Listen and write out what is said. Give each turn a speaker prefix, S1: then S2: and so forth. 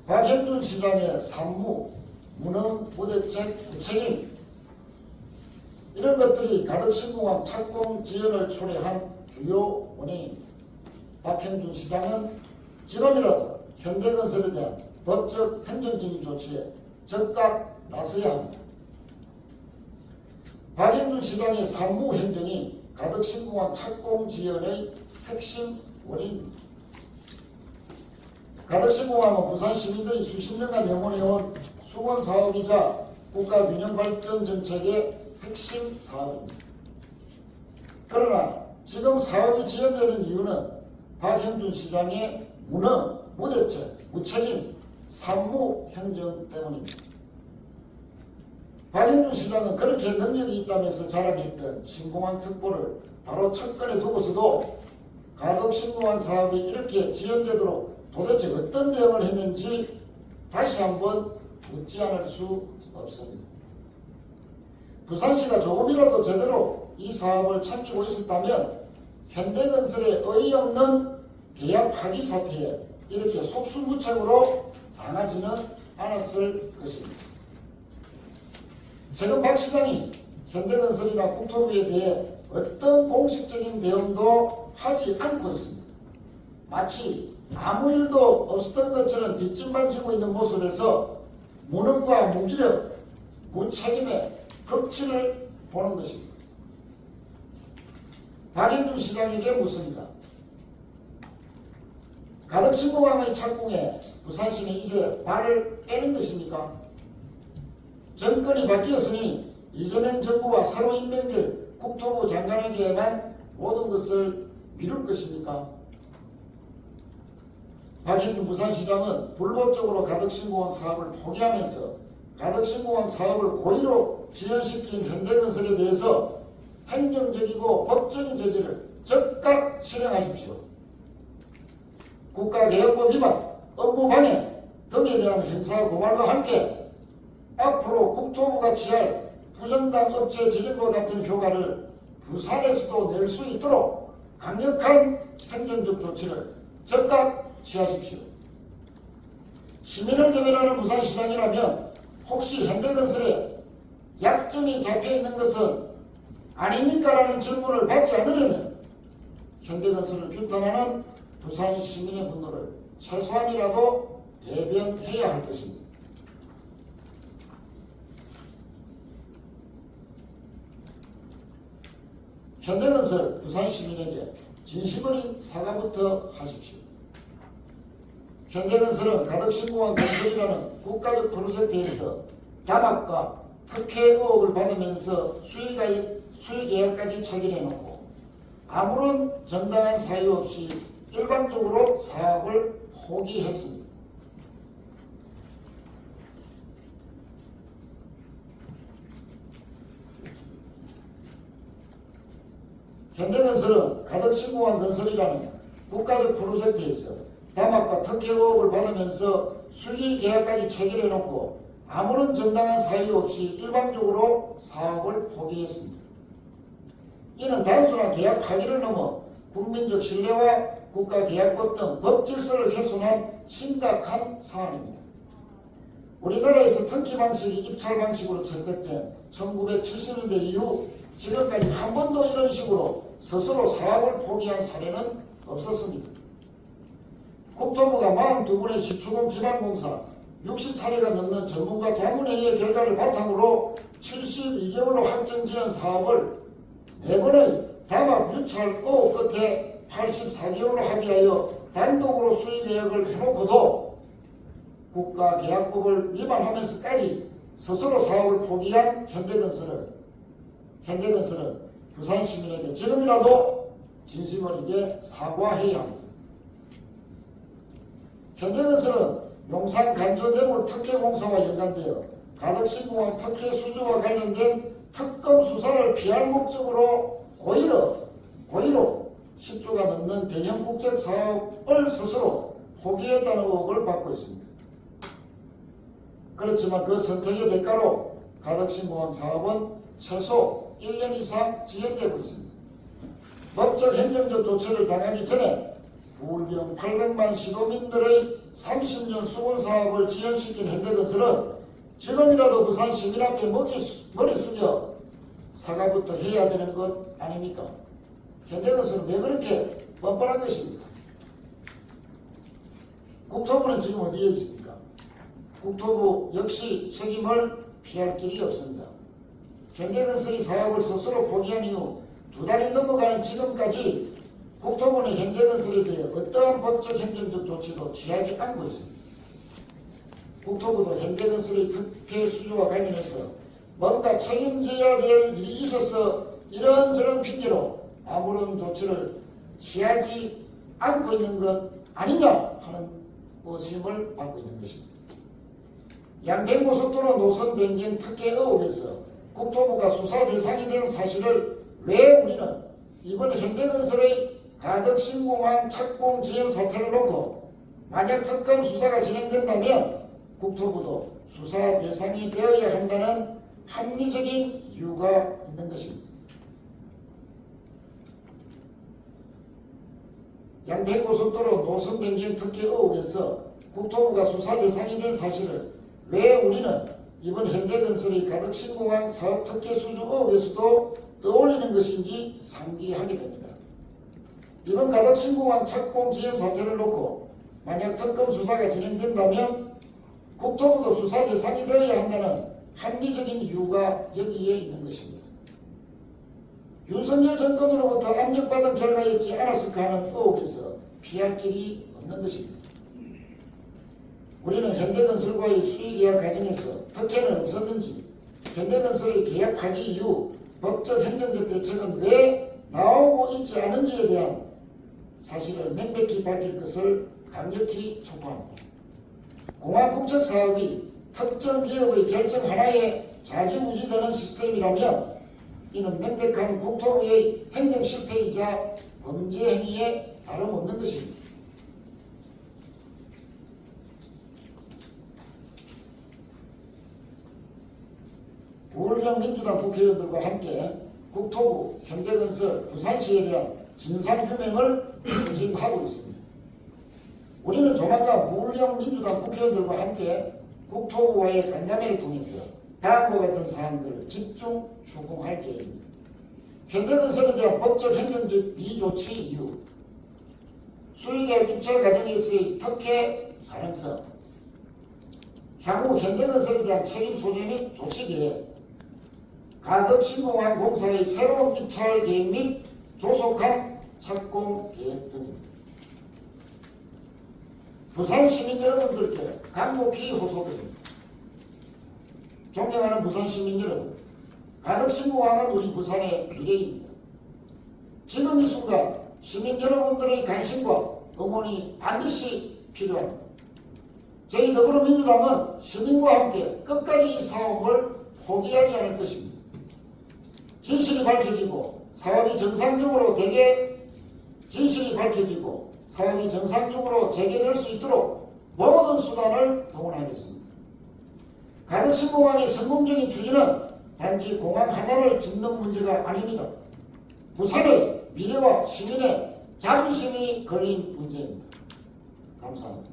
S1: 박형준 시장의 산무, 무능, 무대책, 무책임 이런 것들이 가덕신공항 착공 지연을 초래한 주요 원인입니다. 박형준 시장은 지금이라도 현대건설에 대한 법적 행정적인 조치에 적극 나서야 합니다. 박형준 시장의 산무 행정이 가덕신공항 착공 지연의 핵심 원인입니다. 가덕신공항은 부산 시민들이 수십 년간 영원해온 수건사업이자 국가균형발전 정책의 핵심 사업입니다. 그러나 지금 사업이 지연되는 이유는 박형준 시장의 무능, 무대책, 무책임, 산무 행정 때문입니다. 박형준 시장은 그렇게 능력이 있다면서 자랑했던 신공항 특보를 바로 첫건에 두고서도 가덕신공항 사업이 이렇게 지연되도록 도대체 어떤 대응을 했는지 다시 한번 묻지 않을 수 없습니다. 부산시가 조금이라도 제대로 이 사업을 챙기고 있었다면 현대건설의 어이없는 계약 파기 사태에 이렇게 속수무책으로 당하지는 않았을 것입니다. 지금 박 시장이 현대건설이나 국토부에 대해 어떤 공식적인 대응도 하지 않고 있습니다. 마치 아무 일도 없었던 것처럼 뒷짐만 지고 있는 모습에서 무능과 무기력, 무책임의 극치를 보는 것입니다. 박형준 시장에게 묻습니다. 가덕신공항의 착공에 부산시는 이제 발을 빼는 것입니까? 정권이 바뀌었으니 이재명 정부와 새로 임명될 국토부 장관에게만 모든 것을 미룰 것입니까? 박형준 부산시장은 불법적으로 가덕신공항 사업을 포기하면서 가덕신공항 사업을 고의로 지연시킨 현대건설에 대해서 행정적이고 법적인 제재를 즉각 실행하십시오. 국가개혁법 위반, 업무방해 등에 대한 형사 고발과 함께 앞으로 국토부가 취할 부정당 업체 지정과 같은 효과를 부산에서도 낼 수 있도록 강력한 행정적 조치를 즉각 취하십시오. 시민을 대변하는 부산시장이라면 혹시 현대건설에 약점이 잡혀있는 것은 아닙니까? 라는 질문을 받지 않으려면 현대건설을 규탄하는 부산 시민의 분노를 최소한이라도 대변해야 할 것입니다. 현대건설 부산 시민에게 진심 어린 사과부터 하십시오. 현대건설은 가덕신공항 건설이라는 국가적 프로젝트에서 담합과 특혜 의혹을 받으면서 수의계약까지 체결해놓고 아무런 정당한 사유 없이 일방적으로 사업을 포기했습니다. 현대건설은 가덕신공항 건설이라는 국가적 프로젝트에서 담합과 특혜 의혹을 받으면서 수의계약까지 체결해놓고 아무런 정당한 사유 없이 일방적으로 사업을 포기했습니다. 이는 단순한 계약 파기를 넘어 국민적 신뢰와 국가계약법 등 법질서를 훼손한 심각한 사안입니다. 우리나라에서 터키 방식이 입찰 방식으로 채택된 1970년대 이후 지금까지 한 번도 이런 식으로 스스로 사업을 포기한 사례는 없었습니다. 국토부가 42분의 시추공 지방공사 60차례가 넘는 전문가 자문회의의 결과를 바탕으로 72개월로 확정지은 사업을 4번의 담합 유찰 의혹 끝에 84개월로 합의하여 단독으로 수의계약을 해놓고도 국가계약법을 위반하면서까지 스스로 사업을 포기한 현대건설은 부산 시민에게 지금이라도 진심 어리게 사과해야 합니다. 현대건설은 용산 간조대물 특혜공사와 연관되어 가덕신공항 특혜 수주와 관련된 특검 수사를 피할 목적으로 고의로 10조가 넘는 대형 국책 사업을 스스로 포기했다는 의혹을 받고 있습니다. 그렇지만 그 선택의 대가로 가덕신공항 사업은 최소 1년 이상 지연되고 있습니다. 법적 행정적 조치를 당하기 전에 부울경 800만 시도민들의 30년 수건 사업을 지연시킨 현대건설은 지금이라도 부산 시민 앞에 머리 숙여 사과부터 해야 되는 것 아닙니까? 현대건설은 왜 그렇게 뻔뻔한 것입니까? 국토부는 지금 어디에 있습니까? 국토부 역시 책임을 피할 길이 없습니다. 현대건설이 사업을 스스로 포기한 이후 2달이 넘어가는 지금까지 국토부는 현대건설에 대해 어떠한 법적 행정적 조치도 취하지 않고 있습니다. 국토부도 현대건설의 특혜 수주와 관련해서 뭔가 책임져야 될 일이 있어서 이런저런 핑계로 아무런 조치를 취하지 않고 있는 것 아니냐 하는 의심을 받고 있는 것입니다. 양평고속도로 노선 변경 특혜 의혹에서 국토부가 수사 대상이 된 사실을 왜 우리는 이번 현대건설의 가덕신공항 착공 지연 사태를 놓고 만약 특검 수사가 진행된다면 국토부도 수사 대상이 되어야 한다는 합리적인 이유가 있는 것입니다. 양평고속도로 노선 변경 특혜 의혹에서 국토부가 수사 대상이 된 사실을 왜 우리는 이번 현대건설의 가덕신공항 사업 특혜 수주 의혹에서도 떠올리는 것인지 상기하게 됩니다. 이번 가덕신공항 착공 지연 사태를 놓고 만약 특검 수사가 진행된다면 국토부도 수사 대상이 되어야 한다는 합리적인 이유가 여기에 있는 것입니다. 윤석열 정권으로부터 압력받은 결과였지 않았을까 하는 의혹에서 피할 길이 없는 것입니다. 우리는 현대건설과의 수의계약 과정에서 특혜는 없었는지 현대건설의 계약 파기 이후 법적 행정적 대책은 왜 나오고 있지 않은지에 대한 사실을 명백히 밝힐 것을 강력히 촉구합니다. 공항북측 사업이 특정 기업의 결정 하나에 좌지우지되는 시스템이라면 이는 명백한 국토부의 행정 실패이자 범죄 행위에 다름없는 것입니다. 부울경 민주당 국회의원들과 함께 국토부, 현대건설, 부산시에 대한 진상규명을 추진하고 있습니다. 우리는 조만간 부울경 민주당 국회의원들과 함께 국토부와의 간담회를 통해서 다음과 같은 사안들을 집중 추궁할 계획입니다. 현대건설에 대한 법적 행정적 미조치 이유, 수의계약 입찰 과정에서의 특혜 가능성, 향후 현대건설에 대한 책임 소재 및 조치 계획, 가덕신공항 공사의 새로운 입찰 계획 및 조속한 착공 계획 등입니다. 부산 시민 여러분들께 간곡히 호소드립니다. 존경하는 부산 시민 여러분, 가덕신공항은 우리 부산의 미래입니다. 지금 이 순간 시민 여러분들의 관심과 응원이 반드시 필요합니다. 저희 더불어민주당은 시민과 함께 끝까지 이 사업을 포기하지 않을 것입니다. 진실이 밝혀지고 사업이 정상적으로 재개될 수 있도록 모든 수단을 동원하겠습니다. 가덕신공항의 성공적인 추진은 단지 공항 하나를 짓는 문제가 아닙니다. 부산의 미래와 시민의 자존심이 걸린 문제입니다. 감사합니다.